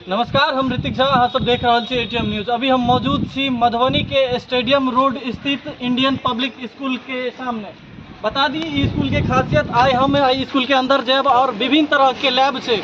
नमस्कार, हम ऋतिक झा, अहाँ सब देख रहल छी एटीएम न्यूज। अभी हम मौजूद छी मधुबनी के स्टेडियम रोड स्थित इंडियन पब्लिक स्कूल के सामने। बता दी ई स्कूल के खासियत, आइ हम स्कूल के अंदर जाब और विभिन्न तरह के लैब है,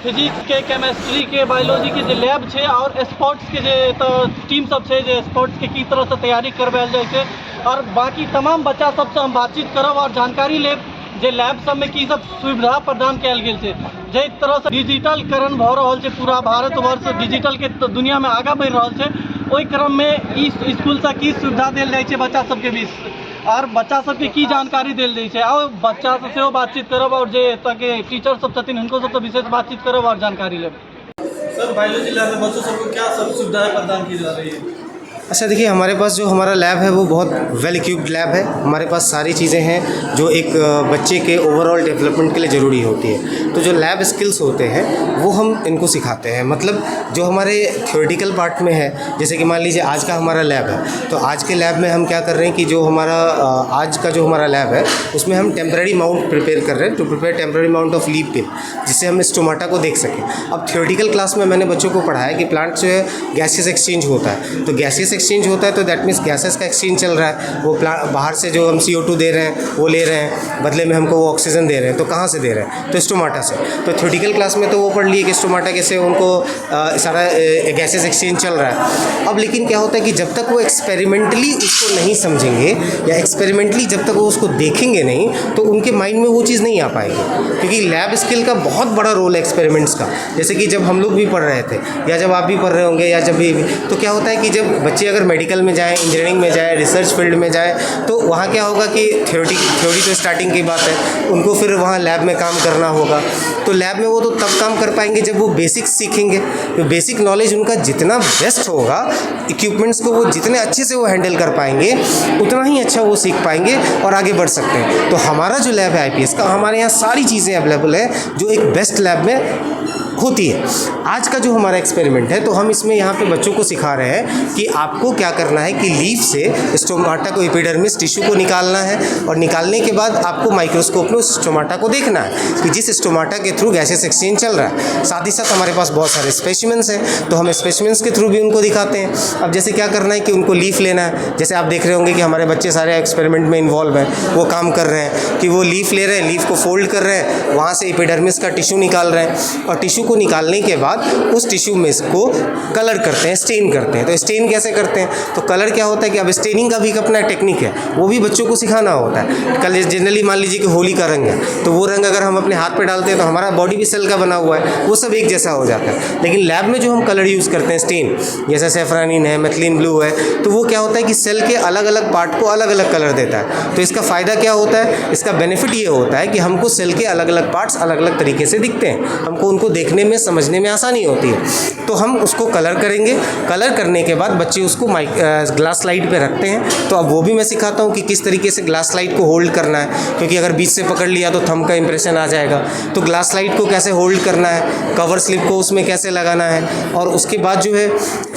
फिजिक्स के, केमिस्ट्री के, बायोलॉजी के जो लैब है और स्पोर्ट्स के जो टीम सब है, जो स्पोर्ट्स के की तरह से तैयारी करवायल जाए छै और बाकी तमाम बच्चा सबसे हम बातचीत करब और जानकारी लेब जे लैब सब में की सब सुविधा प्रदान कयल गेल छै। जे तरह से डिजिटलकरण भ रहल छै, पूरा भारतवर्ष डिजिटल के दुनिया में आगा बढ़ रहल छै, ओहि क्रम में ई स्कूल से की सुविधा देल जाय छै बच्चा सबके बीच और बच्चा सबके की जानकारी देल जाय छै। और बच्चा से सेहो बातचीत करब और जे एतऽ के टीचर सब छथिन हुनको सबसे विशेष बातचीत करब और जानकारी लेब। सर, बायोलॉजी लैब में बच्चों सबको क्या सब सुविधाएं प्रदान की जा रही है? अच्छा, देखिए, हमारे पास जो हमारा लैब है वो बहुत वेल इक्विप्ड लैब है। हमारे पास सारी चीज़ें हैं जो एक बच्चे के ओवरऑल डेवलपमेंट के लिए ज़रूरी होती है। तो जो लैब स्किल्स होते हैं वो हम इनको सिखाते हैं। मतलब जो हमारे थ्योरेटिकल पार्ट में है, जैसे कि मान लीजिए आज का हमारा लैब है, तो आज के लैब में हम क्या कर रहे हैं कि जो हमारा आज का जो हमारा लैब है उसमें हम टेम्पररी माउंट प्रिपेयर कर रहे हैं, to prepare temporary mount of leaf pin, जिससे हम स्टोमाटा को देख सकें। अब थ्योरेटिकल क्लास में मैंने बच्चों को पढ़ाया कि प्लांट जो है गैसियस एक्सचेंज होता है, तो गैसियस एक्सचेंज होता है तो दैट मीन्स गैसेस का एक्सचेंज चल रहा है। वो बाहर से जो हम CO2 दे रहे हैं वो ले रहे हैं, बदले में हमको वो ऑक्सीजन दे रहे हैं। तो कहाँ से दे रहे हैं? तो स्टोमाटा से। तो थ्योरेटिकल क्लास में तो वो पढ़ लिए कि स्टोमाटा कैसे उनको सारा गैसेस एक्सचेंज चल रहा है। अब लेकिन क्या होता है कि जब तक वो एक्सपेरिमेंटली उसको नहीं समझेंगे या एक्सपेरिमेंटली जब तक वो उसको देखेंगे नहीं, तो उनके माइंड में वो चीज़ नहीं आ पाएगी। क्योंकि लैब स्किल का बहुत बड़ा रोल है एक्सपेरिमेंट्स का। जैसे कि जब हम लोग भी पढ़ रहे थे या जब आप भी पढ़ रहे होंगे या जब भी, तो क्या होता है कि जब बच्चे अगर मेडिकल में जाए, इंजीनियरिंग में जाए, रिसर्च फील्ड में जाए, तो वहाँ क्या होगा कि थ्योरी तो स्टार्टिंग की बात है, उनको फिर वहाँ लैब में काम करना होगा। तो लैब में वो तो तब काम कर पाएंगे जब वो बेसिक्स सीखेंगे। तो बेसिक नॉलेज उनका जितना बेस्ट होगा, इक्विपमेंट्स को वो जितने अच्छे से वो हैंडल कर पाएंगे, उतना ही अच्छा वो सीख पाएंगे और आगे बढ़ सकते हैं। तो हमारा जो लैब है IPS का, हमारे यहाँ सारी चीज़ें अवेलेबल है जो एक बेस्ट लैब में होती है। आज का जो हमारा एक्सपेरिमेंट है, तो हम इसमें यहाँ पे बच्चों को सिखा रहे हैं कि आपको क्या करना है कि लीफ से स्टोमाटा को, एपिडर्मिस टिश्यू को निकालना है और निकालने के बाद आपको माइक्रोस्कोप में उस स्टोमाटा को देखना है कि जिस स्टोमाटा के थ्रू गैसेस एक्सचेंज चल रहा है। साथ ही साथ हमारे पास बहुत सारे स्पेसिमेंस हैं, तो हम स्पेसिमेंस के थ्रू भी उनको दिखाते हैं। अब जैसे क्या करना है कि उनको लीफ लेना है, जैसे आप देख रहे होंगे कि हमारे बच्चे सारे एक्सपेरिमेंट में इन्वॉल्व हैं, वो काम कर रहे हैं कि वो लीफ ले रहे हैं, लीफ को फोल्ड कर रहे हैं, वहाँ से एपिडर्मिस का टिश्यू निकाल रहे हैं और टिश्यू को निकालने के बाद उस टिश्यू में इसको कलर करते हैं, स्टेन करते हैं। तो स्टेन कैसे करते हैं? तो कलर क्या होता है कि अब स्टेनिंग का भी अपना टेक्निक है, वो भी बच्चों को सिखाना होता है। कल जनरली मान लीजिए कि होली का रंग है, तो वो रंग अगर हम अपने हाथ पे डालते हैं तो हमारा बॉडी भी सेल का बना हुआ है, वो सब एक जैसा हो जाता है। लेकिन लैब में जो हम कलर यूज़ करते हैं, स्टेन, जैसे सेफ्रानिन है, मेथिलीन ब्लू है, तो वो क्या होता है कि सेल के अलग अलग पार्ट को अलग अलग कलर देता है। तो इसका फ़ायदा क्या होता है? इसका बेनिफिट ये होता है कि हमको सेल के अलग अलग पार्ट्स अलग अलग तरीके से दिखते हैं, हमको उनको देखने में, समझने में आसानी होती है। तो हम उसको कलर करेंगे, कलर करने के बाद बच्चे उसको ग्लास स्लाइड पे रखते हैं। तो अब वो भी मैं सिखाता हूँ कि किस तरीके से ग्लास स्लाइड को होल्ड करना है, क्योंकि अगर बीच से पकड़ लिया तो थंब का इंप्रेशन आ जाएगा। तो ग्लास स्लाइड को कैसे होल्ड करना है, कवर स्लिप को उसमें कैसे लगाना है, और उसके बाद जो है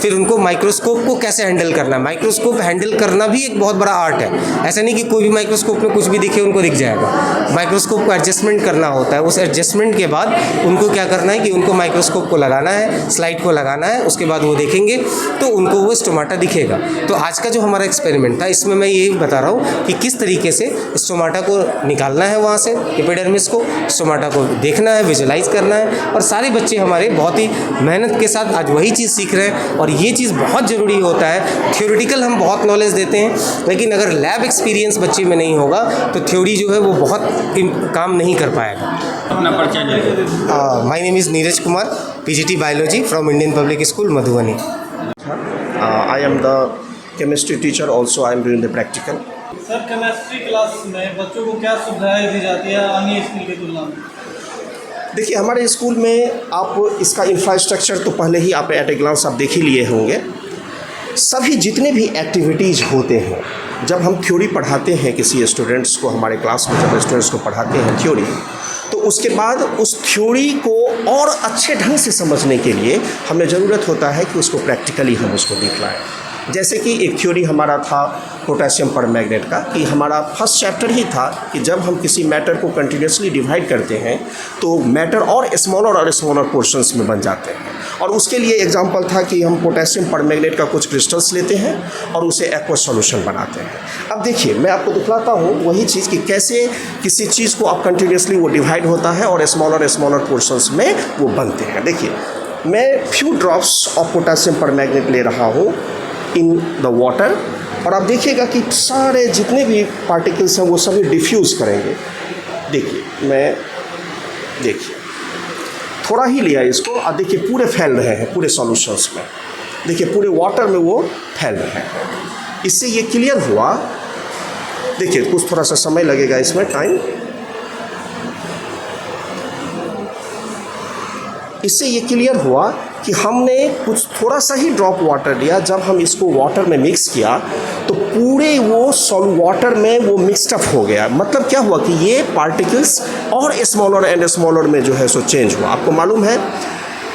फिर उनको माइक्रोस्कोप को कैसे हैंडल करना है। माइक्रोस्कोप हैंडल करना भी एक बहुत बड़ा आर्ट है। ऐसा नहीं कि कोई भी माइक्रोस्कोप में कुछ भी दिखे उनको दिख जाएगा। माइक्रोस्कोप को एडजस्टमेंट करना होता है। उस एडजस्टमेंट के बाद उनको क्या करना है कि उनको माइक्रोस्कोप को लगाना है, स्लाइड को लगाना है, उसके बाद वो देखेंगे तो उनको वो स्टोमाटा दिखेगा। तो आज का जो हमारा एक्सपेरिमेंट था, इसमें मैं यही बता रहा हूँ कि किस तरीके से स्टोमाटा को निकालना है, वहाँ से एपिडर्मिस को, स्टोमाटा को देखना है, विजुलाइज करना है। और सारे बच्चे हमारे बहुत ही मेहनत के साथ आज वही चीज़ सीख रहे हैं। और ये चीज़ बहुत ज़रूरी होता है। थ्योरेटिकल हम बहुत नॉलेज देते हैं, लेकिन अगर लैब एक्सपीरियंस बच्चे में नहीं होगा तो थ्योरी जो है वो बहुत काम नहीं कर पाएगा। अपना परिचय दीजिए। My name is Neeraj Kumar, PGT Biology from Indian Public School, Madhubani. I am the chemistry teacher. Also, I am doing the practical. Sir, chemistry class में बच्चों को क्या सुविधाएं दी जाती है अन्य स्कूल की तुलना में? देखिए, हमारे स्कूल में आप इसका इंफ्रास्ट्रक्चर तो पहले ही आप एट ए ग्लांस आप देख ही लिए होंगे। सभी जितने भी एक्टिविटीज़ होते हैं, जब हम थ्योरी पढ़ाते हैं किसी स्टूडेंट्स को, हमारे क्लास में जब स्टूडेंट्स को पढ़ाते हैं थ्योरी, तो उसके बाद उस थ्योरी को और अच्छे ढंग से समझने के लिए हमें ज़रूरत होता है कि उसको प्रैक्टिकली हम उसको दिखलाएं। जैसे कि एक थ्योरी हमारा था पोटेशियम परमैंगनेट का, कि हमारा फर्स्ट चैप्टर ही था कि जब हम किसी मैटर को कंटिन्यूसली डिवाइड करते हैं तो मैटर और स्मॉलर पोर्शंस में बन जाते हैं। और उसके लिए एग्जांपल था कि हम पोटेशियम परमैंगनेट का कुछ क्रिस्टल्स लेते हैं और उसे एक्वस सॉल्यूशन बनाते हैं। अब देखिए मैं आपको दिखलाता हूँ वही चीज़ कि कैसे किसी चीज़ को आप कंटिन्यूसली वो डिवाइड होता है और स्मॉलर पोर्शंस में वो बनते हैं। देखिए मैं few drops of potassium permanganate ले रहा हूँ इन द वाटर, और आप देखिएगा कि सारे जितने भी पार्टिकल्स हैं वो सभी डिफ्यूज़ करेंगे। देखिए थोड़ा ही लिया इसको, और देखिए पूरे फैल रहे हैं पूरे सॉल्यूशंस में, देखिए पूरे वाटर में वो फैल रहे हैं। इससे ये क्लियर हुआ, देखिए कुछ थोड़ा सा समय लगेगा इसमें टाइम, इससे ये क्लियर हुआ कि हमने कुछ थोड़ा सा ही ड्रॉप वाटर लिया, जब हम इसको वाटर में मिक्स किया तो पूरे वो वाटर में वो मिक्सड अप हो गया। मतलब क्या हुआ कि ये पार्टिकल्स और स्मॉलर में जो है सो चेंज हुआ। आपको मालूम है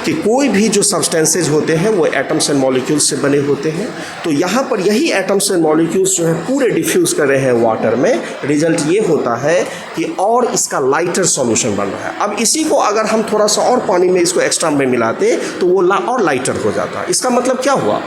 कि कोई भी जो सब्सटेंसेज होते हैं वो एटम्स एंड मॉलिक्यूल्स से बने होते हैं, तो यहाँ पर यही एटम्स एंड मॉलिक्यूल्स जो है पूरे डिफ्यूज़ कर रहे हैं वाटर में। रिजल्ट ये होता है कि और इसका लाइटर सॉल्यूशन बन रहा है। अब इसी को अगर हम थोड़ा सा और पानी में इसको एक्स्ट्रा में मिलाते तो वो और लाइटर हो जाता। इसका मतलब क्या हुआ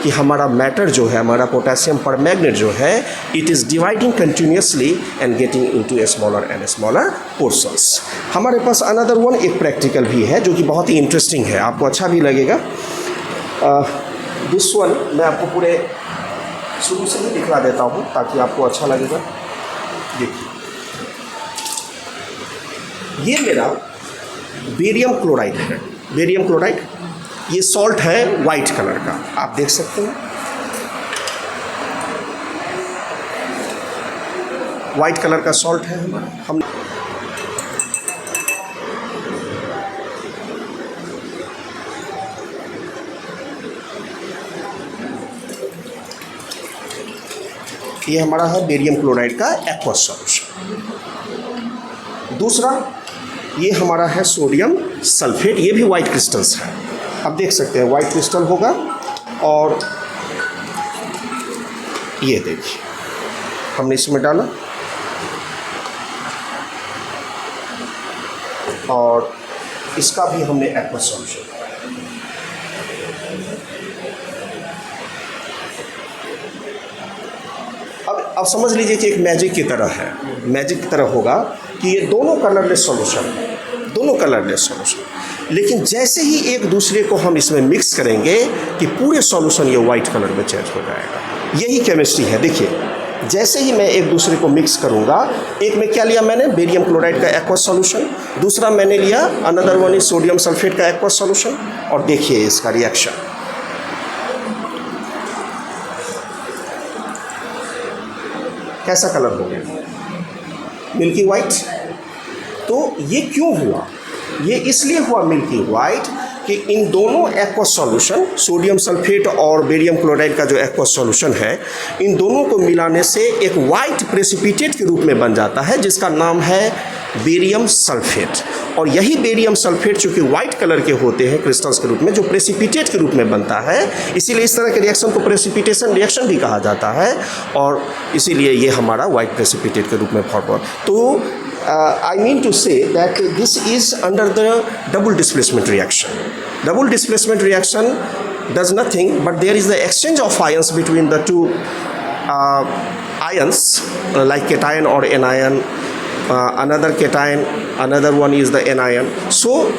कि हमारा मैटर जो है, हमारा पोटेशियम परमैंगनेट जो है, it is dividing continuously and getting into smaller portions. हमारे पास अनदर वन एक प्रैक्टिकल भी है जो कि बहुत ही इंटरेस्टिंग है, आपको अच्छा भी लगेगा। दिस वन मैं आपको पूरे शुरू से ही दिखला देता हूँ ताकि आपको अच्छा लगेगा। देखिए ये मेरा बेरियम क्लोराइड है, बेरियम क्लोराइड, ये सॉल्ट है वाइट कलर का, आप देख सकते हैं वाइट कलर का सॉल्ट है हमारा। हम ये हमारा है बेरियम क्लोराइड का एक्वस सॉल्यूशन। दूसरा ये हमारा है सोडियम सल्फेट, ये भी वाइट क्रिस्टल्स है, आप देख सकते हैं वाइट क्रिस्टल होगा। और ये देखिए हमने इसमें डाला और इसका भी हमने एक्वस सॉल्यूशन। अब समझ लीजिए कि एक मैजिक की तरह है, मैजिक की तरह होगा कि ये दोनों कलरलेस सॉल्यूशन है, दोनों कलरलेस सॉल्यूशन, लेकिन जैसे ही एक दूसरे को हम इसमें मिक्स करेंगे कि पूरे सॉल्यूशन ये वाइट कलर में चेंज हो जाएगा। यही केमिस्ट्री है। देखिए जैसे ही मैं एक दूसरे को मिक्स करूंगा, एक में क्या लिया मैंने, बेरियम क्लोराइड का एक्वस सॉल्यूशन, दूसरा मैंने लिया another one is sodium sulphate का एक्वस सॉल्यूशन, और देखिए इसका रिएक्शन। कैसा कलर हो गया, मिल्की वाइट। तो ये क्यों हुआ, ये इसलिए हुआ मिल्की वाइट कि इन दोनों एक्वस सॉल्यूशन, सोडियम सल्फेट और बेरियम क्लोराइड का जो एक्वस सॉल्यूशन है, इन दोनों को मिलाने से एक वाइट प्रेसिपिटेट के रूप में बन जाता है जिसका नाम है बेरियम सल्फेट। और यही बेरियम सल्फेट चूँकि वाइट कलर के होते हैं क्रिस्टल्स के रूप में, जो प्रेसिपिटेट के रूप में बनता है, इसीलिए इस तरह के रिएक्शन को प्रेसिपिटेशन रिएक्शन भी कहा जाता है, और इसीलिए ये हमारा वाइट प्रेसिपिटेट के रूप में फॉर्म हुआ। तो I mean to say that this is under the double displacement reaction. Double displacement reaction does nothing, but there is the exchange of ions between the two ions, like cation or anion, another cation, another one is the anion. So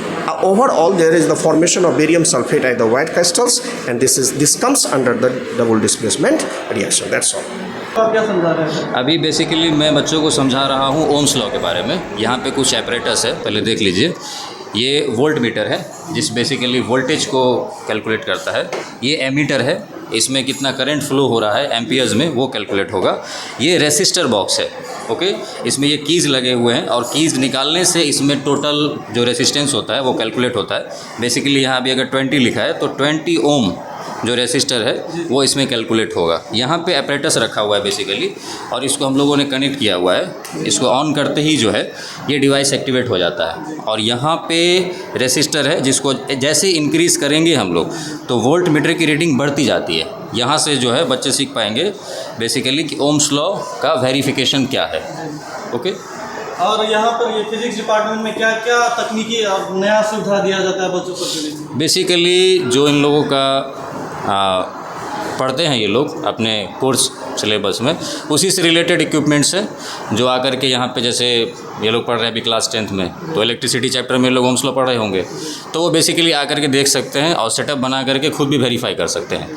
overall there is the formation of barium sulfate at the white crystals, and this comes under the double displacement reaction. That's all. आप क्या समझा रहे हैं? अभी basically मैं बच्चों को समझा रहा हूँ ओम्स लॉ के बारे में। यहाँ पे कुछ एपरेटस है, पहले देख लीजिए। ये वोल्ट मीटर है जिस बेसिकली वोल्टेज को कैलकुलेट करता है। ये एमीटर है, इसमें कितना करंट फ्लो हो रहा है एम्पियर्स में वो कैलकुलेट होगा। ये रेसिस्टर बॉक्स है, ओके। इसमें ये कीज़ लगे हुए हैं और कीज़ निकालने से इसमें टोटल जो रेसिस्टेंस होता है वो कैलकुलेट होता है। बेसिकली यहाँ भी अगर 20 लिखा है तो 20 ओम जो रेसिस्टर है वो इसमें कैलकुलेट होगा। यहाँ पे एपरेटस रखा हुआ है बेसिकली, और इसको हम लोगों ने कनेक्ट किया हुआ है। इसको ऑन करते ही जो है ये डिवाइस एक्टिवेट हो जाता है, और यहाँ पे रेसिस्टर है जिसको जैसे इंक्रीज़ करेंगे हम लोग तो वोल्ट मीटर की रीडिंग बढ़ती जाती है। यहाँ से जो है बच्चे सीख पाएंगे बेसिकली कि ओम्स लॉ का वेरिफिकेशन क्या है। ओके। और यहाँ पर ये फिजिक्स डिपार्टमेंट में क्या क्या तकनीकी और नया सुविधा दिया जाता है बच्चों को? बेसिकली जो इन लोगों का पढ़ते हैं ये लोग अपने कोर्स सिलेबस में, उसी से रिलेटेड इक्विपमेंट्स है जो आकर के यहाँ पे, जैसे ये लोग पढ़ रहे हैं अभी क्लास 10th में, तो इलेक्ट्रिसिटी चैप्टर में लोग ओम्स लॉ पढ़ रहे होंगे, तो वो बेसिकली आकर के देख सकते हैं और सेटअप बना करके खुद भी वेरीफाई कर सकते हैं।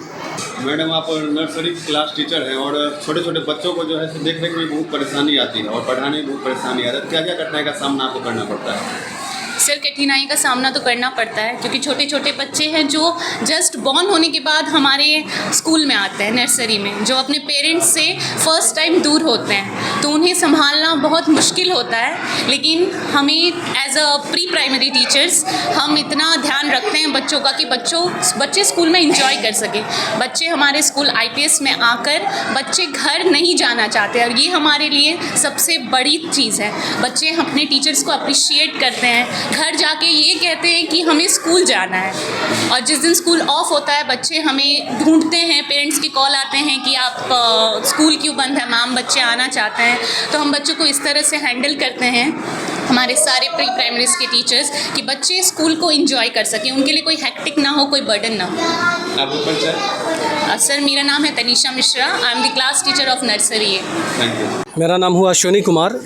मैडम, आप नर्सरी क्लास टीचर हैं और छोटे छोटे बच्चों को जो है देखने में बहुत परेशानी आती है और पढ़ाने में बहुत परेशानी आती है, क्या क्या कठिनाई का सामना आपको करना पड़ता है? सर, कठिनाई का सामना तो करना पड़ता है क्योंकि छोटे छोटे बच्चे हैं जो जस्ट बॉर्न होने के बाद हमारे स्कूल में आते हैं, नर्सरी में, जो अपने पेरेंट्स से फर्स्ट टाइम दूर होते हैं, तो उन्हें संभालना बहुत मुश्किल होता है। लेकिन हमें as a pre primary teachers हम इतना ध्यान रखते हैं बच्चों का कि बच्चे स्कूल में इंजॉय कर सकें। बच्चे हमारे स्कूल IPS में आकर बच्चे घर नहीं जाना चाहते और ये हमारे लिए सबसे बड़ी चीज़ है। बच्चे अपने टीचर्स को अप्रिशिएट करते हैं, घर जाके ये कहते हैं कि हमें स्कूल जाना है, और जिस दिन स्कूल ऑफ होता है बच्चे हमें ढूंढते हैं, पेरेंट्स के कॉल आते हैं कि आप स्कूल क्यों बंद है मैम, बच्चे आना चाहते हैं। तो हम बच्चों को इस तरह से हैंडल करते हैं, हमारे सारे प्री प्राइमरीज के टीचर्स, कि बच्चे स्कूल को एंजॉय कर सकें, उनके लिए कोई हेक्टिक ना हो, कोई बर्डन ना हो। आपको परिचय? सर, मेरा नाम है Tanisha Mishra, I am the class teacher of nursery. Thank you. मेरा नाम हुआ अश्विनी कुमार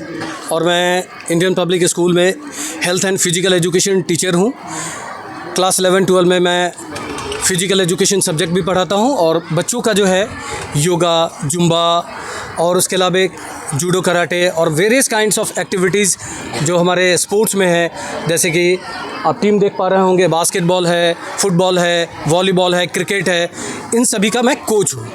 और मैं इंडियन पब्लिक स्कूल में health and physical education teacher हूँ। क्लास 11-12 में मैं फिजिकल एजुकेशन सब्जेक्ट भी पढ़ाता हूँ और बच्चों का जो है योगा, जुम्बा और उसके अलावा जूडो, कराटे और वेरियस काइंड्स ऑफ एक्टिविटीज़ जो हमारे स्पोर्ट्स में है, जैसे कि आप टीम देख पा रहे होंगे, बास्केटबॉल है, फुटबॉल है, वॉलीबॉल है, क्रिकेट है, इन सभी का मैं कोच हूँ।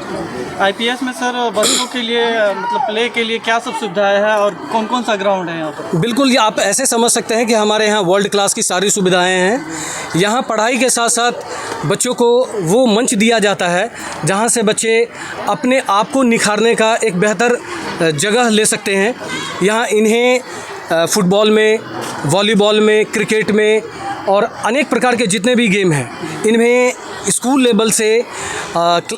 IPS में सर बच्चों के लिए मतलब प्ले के लिए क्या सब सुविधाएं हैं और कौन कौन सा ग्राउंड है यहाँ पर? बिल्कुल, ये आप ऐसे समझ सकते हैं कि हमारे यहाँ वर्ल्ड क्लास की सारी सुविधाएं हैं। यहाँ पढ़ाई के साथ साथ बच्चों को वो मंच दिया जाता है जहाँ से बच्चे अपने आप को निखारने का एक बेहतर जगह ले सकते हैं। यहाँ इन्हें फुटबॉल में, वॉलीबॉल में, क्रिकेट में और अनेक प्रकार के जितने भी गेम हैं, इनमें स्कूल लेवल से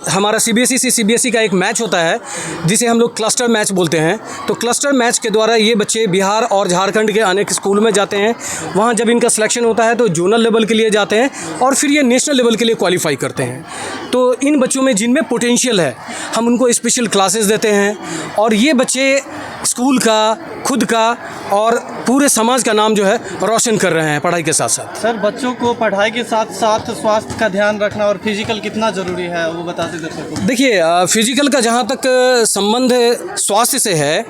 हमारा CBSE से CBSE का एक मैच होता है जिसे हम लोग क्लस्टर मैच बोलते हैं। तो क्लस्टर मैच के द्वारा ये बच्चे बिहार और झारखंड के अनेक स्कूल में जाते हैं। वहाँ जब इनका सिलेक्शन होता है तो जोनल लेवल के लिए जाते हैं और फिर ये नेशनल लेवल के लिए क्वालिफाई करते हैं। तो इन बच्चों में जिनमें पोटेंशियल है हम उनको स्पेशल क्लासेस देते हैं और ये बच्चे स्कूल का, खुद का और पूरे समाज का नाम जो है रोशन कर रहे हैं पढ़ाई के साथ साथ। सर, बच्चों को पढ़ाई के साथ साथ स्वास्थ्य का ध्यान रखना और फिजिकल कितना ज़रूरी है वो बताते दर्शकों को। देखिए, फिजिकल का जहाँ तक संबंध स्वास्थ्य से है,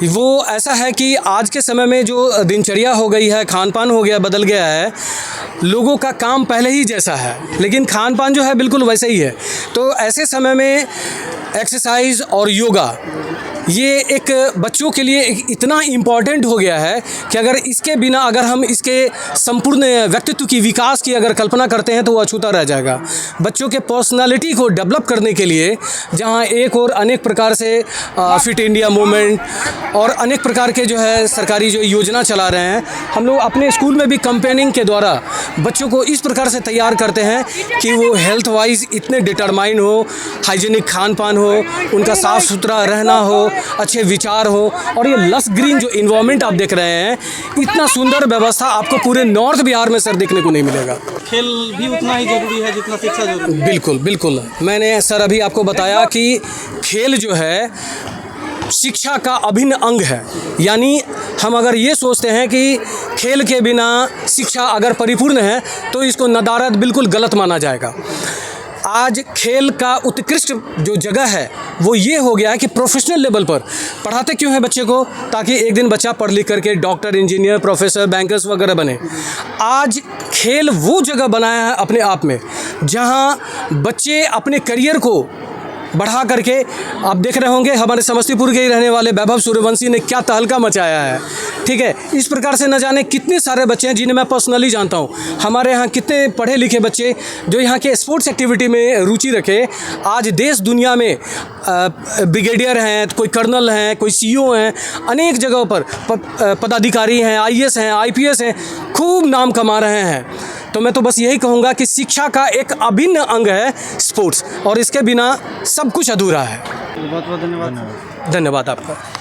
वो ऐसा है कि आज के समय में जो दिनचर्या हो गई है, खान पान हो गया, बदल गया है। लोगों का काम पहले ही जैसा है लेकिन खान पान जो है बिल्कुल वैसे ही है। तो ऐसे समय में एक्सरसाइज और योगा ये एक बच्चों के लिए इतना इम्पॉर्टेंट हो गया है कि अगर इसके बिना अगर हम इसके संपूर्ण व्यक्तित्व की विकास की अगर कल्पना करते हैं तो वो अछूता रह जाएगा। बच्चों के पर्सनालिटी को डेवलप करने के लिए जहां एक और अनेक प्रकार से फिट इंडिया मूवमेंट और अनेक प्रकार के जो है सरकारी जो योजना चला रहे हैं, हम लोग अपने स्कूल में भी कैंपेनिंग के द्वारा बच्चों को इस प्रकार से तैयार करते हैं कि वो हेल्थ वाइज इतने डिटरमाइन हो, हाइजीनिक खान पान हो, उनका साफ़ सुथरा रहना हो, अच्छे विचार हो। और ये लस ग्रीन जो इन्वायरमेंट आप देख रहे हैं, इतना सुंदर व्यवस्था आपको पूरे नॉर्थ बिहार में सर देखने को नहीं मिलेगा। खेल भी उतना ही ज़रूरी है जितना शिक्षा जरूरी है। बिल्कुल बिल्कुल, मैंने सर अभी आपको बताया कि खेल जो है शिक्षा का अभिन्न अंग है। यानी हम अगर ये सोचते हैं कि खेल के बिना शिक्षा अगर परिपूर्ण है तो इसको नदारद बिल्कुल गलत माना जाएगा। आज खेल का उत्कृष्ट जो जगह है वो ये हो गया है कि प्रोफेशनल लेवल पर पढ़ाते क्यों हैं बच्चे को, ताकि एक दिन बच्चा पढ़ लिख करके डॉक्टर, इंजीनियर, प्रोफेसर, बैंकर्स वगैरह बने। आज खेल वो जगह बनाया है अपने आप में जहां बच्चे अपने करियर को बढ़ा करके, आप देख रहे होंगे हमारे समस्तीपुर के ही रहने वाले वैभव सूर्यवंशी ने क्या तहलका मचाया है। ठीक है, इस प्रकार से न जाने कितने सारे बच्चे हैं जिन्हें मैं पर्सनली जानता हूं। हमारे यहाँ कितने पढ़े लिखे बच्चे जो यहाँ के स्पोर्ट्स एक्टिविटी में रुचि रखे, आज देश दुनिया में ब्रिगेडियर हैं, कोई कर्नल हैं, कोई CEO हैं, अनेक जगहों पर पदाधिकारी हैं, IAS हैं, IPS हैं, खूब नाम कमा रहे हैं। तो मैं तो बस यही कहूँगा कि शिक्षा का एक अभिन्न अंग है स्पोर्ट्स, और इसके बिना सब कुछ अधूरा है। बहुत बहुत धन्यवाद। धन्यवाद आपका।